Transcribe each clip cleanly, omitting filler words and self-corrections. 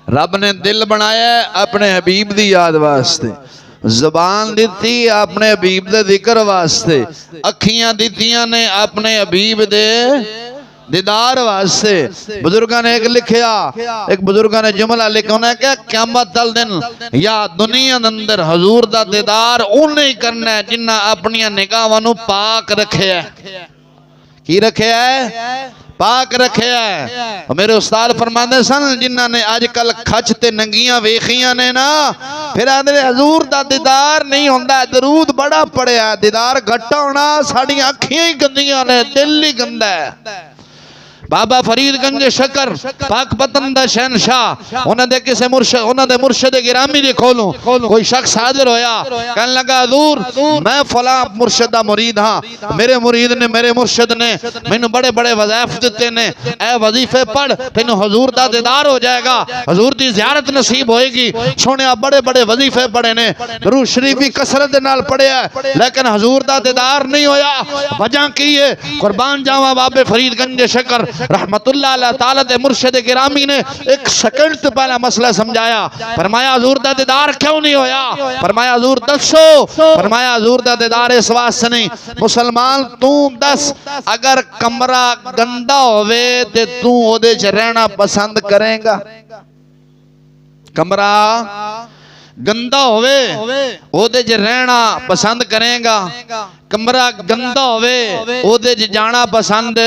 रब ने दिल बनाया अपने हबीब दी याद वास्ते, ज़बान दी अपने हबीब दे जिक्र वास्ते, अखियां दितियां ने अपने हबीब दे दीदार वास्ते। बुजुर्गों ने एक लिखिया, एक बुजुर्गों ने जुमला लिखा, उन्हें क्या क़यामत तल दिन या दुनिया अंदर हजूर दा दीदार उन्हें ही करना है जिन्ना अपनी निगाहां नूं पाक रखे है। की रखे है? पाक रखे है। मेरे उस्ताद फरमाते सन जिन्हों ने अजकल खच ते नंगियां वेखियां ने ना, फिर आंदे हजूर दा दीदार नहीं होंदा, दरूद बड़ा पढ़िया, दीदार घट्टा होना, साड़ियां अखियां ही गंदियां ने, दिल ही गंदा है। बाबा फरीदगंज शकर पाक पतन दा शहनशाह, उन्होंने किसी मुर्शद, उन्होंने मुर्शद गिरामी दे कोलों कोई शख्स हाजिर होया, कहने लगा हजूर मैं फला मुर्शद दा मुरीद हाँ, मेरे मुरीद ने, मेरे मुर्शद ने मैनू बड़े बड़े वज़ाइफ दिते ने, ए वजीफे पढ़ तेनू हजूर दा दीदार हो जाएगा, हजूर दी ज़ियारत नसीब होएगी। सुनिया बड़े बड़े वजीफे पढ़े ने, दरूद शरीफ भी कसरत दे नाल पढ़िया, लेकिन हजूर दा दीदार नहीं होया। वजह की है? कुर्बान जावा बाबे फरीदगंज शकर रहमतुल्लाह अलैह ताला दे मुर्शिद गिरामी ने एक सेकंड तो पहला मसला समझाया। फरमाया हजूर दा दीदार क्यों नहीं होया? फरमाया हजूर दसो। फरमाया हजूर दा दीदार इस वास्ते नहीं, मुसलमान तू दस अगर कमरा गंदा होवे ते तू ओदे च रहना पसंद करेगा? कमरा गंदा होवे ओदे च रहना पसंद करेगा? कमरा गंदा होवे ओदे च जाना पसंद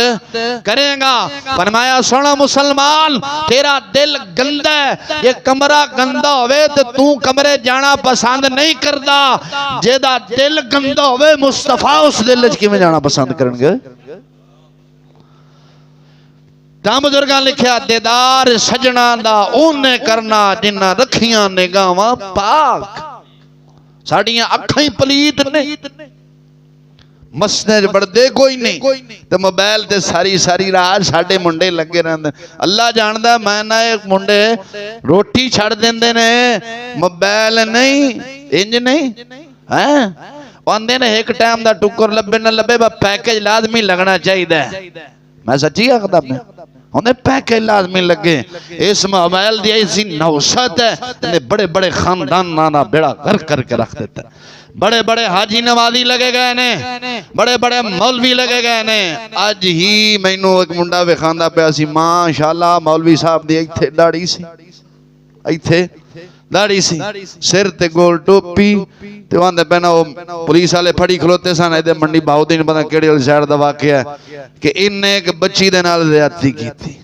करेगा? फरमाया सुनो मुसलमान, तेरा दिल गंदा है, ये कमरा गंदा होवे तो तू कमरे जाना पसंद नहीं करदा। जेदा दिल गंदा होवे मुस्तफा उस दिल च किवें जाना पसंद करनगे? बुजुर्गां लिखिया दीदार सजना दा उन्हें करना जिन्ना रखियां निगाहां पाक। साड़ियां अखां ही पलीत ने, मसने बढ़दे कोई नहीं, तो मोबाइल ते सारी सारी रात साडे मुंडे लगे रहंदे। अल्लाह जानदा मैं ना एक मुंडे रोटी छड़ देंदे ने, मोबाइल नहीं, इंज नहीं है। आंदे ने एक टाइम दा टुकर लब्बे ना लब्बे पैकेज लाजमी लगना चाहिए। मैं सच्ची आखदा मैं, उन्हें पैकेज लाजमी लगे। इस मोबाइल दी ऐसी नौसत है, बड़े बड़े खानदान नाना बेड़ा घर करके रख देता है। बड़े बड़े हाजी नवाजी लगे गए ने, बड़े बड़े मौलवी लगे गए ने। अज ही मैनू एक मुंडा विखांदा पिया सी, माशाअल्लाह मौलवी साहब दी इत्थे दाढ़ी सी, इत्थे दाढ़ी सी, सिर ते गोल टोपी ते आंदे पैना वो पुलिस वाले फड़ी खलोते सन। इहदे मंडी बाउद्दीन पता केड़ी वाली साइड दा वाकया है कि इन्ने एक बच्ची दे नाल ज़्यादती कीती।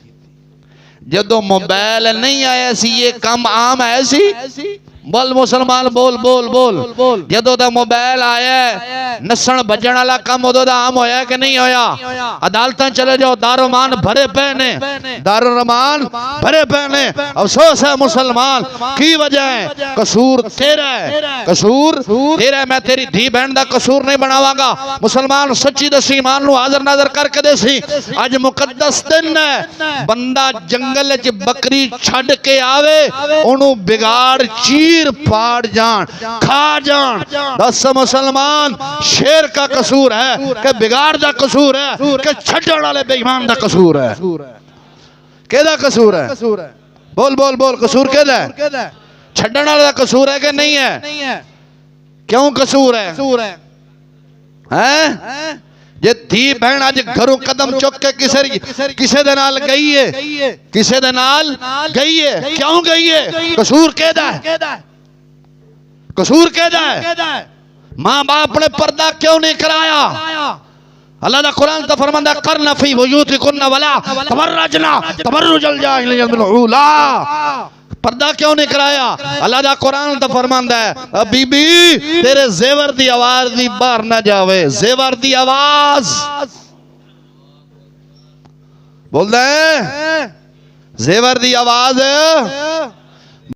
जदों मोबाइल नहीं आया सी ये काम आम है सी। बोल मुसलमान बोल बोल बोल। जदों दा मोबाइल आया नस्सण बजण वाला काम उदों दा आम होया कि नहीं होया? अदालतां चले जाओ, दारोमान भरे पे ने, दारोमान भरे पे ने। अफसोस है मुसलमान, की वजह है? कसूर तेरा है, कसूर तेरा है। मैं तेरी धी बहन दा कसूर नहीं बनावांगा। मुसलमान सच्ची दसी ईमान नूं हाज़र नाज़र करके देसी। अज मुकद्दस दिन है, बंदा जंगल च बकरी छड़ के आवे, ओनू बिगाड़ चीर फाड़ जान, खा जान। दस मुसलमान शेर का कसूर है कि बिगाड़ दा कसूर है कि छड्डण वाले बेईमान दा कसूर है? केदा कसूर है? बोल बोल बोल, कसूर केदा है? छड्डण वाले दा कसूर है कि नहीं है? क्यों कसूर है? हैं? जे धी बहन अज घरों कदम चुक के किसे दे नाल गई है, किसे दे नाल गई है, क्यों गई है? कसूर केदा है? कसूर केदा है? मां बाप ने पर्दा क्यों नहीं कराया? अल्लाह दा कुरान तो फरमांदा करना फी वजूतिकुन्ना वला तबर्रजना तबर्रुजल जाहिलिय्यतिल ऊला। पर्दा क्यों नहीं कराया? अल्लाह दा कुरान तो फरमांदा है बीबी तेरे जेवर दी आवाज दी बाहर ना जावे। जेवर दी आवाज बोलदा है, जेवर दी आवाज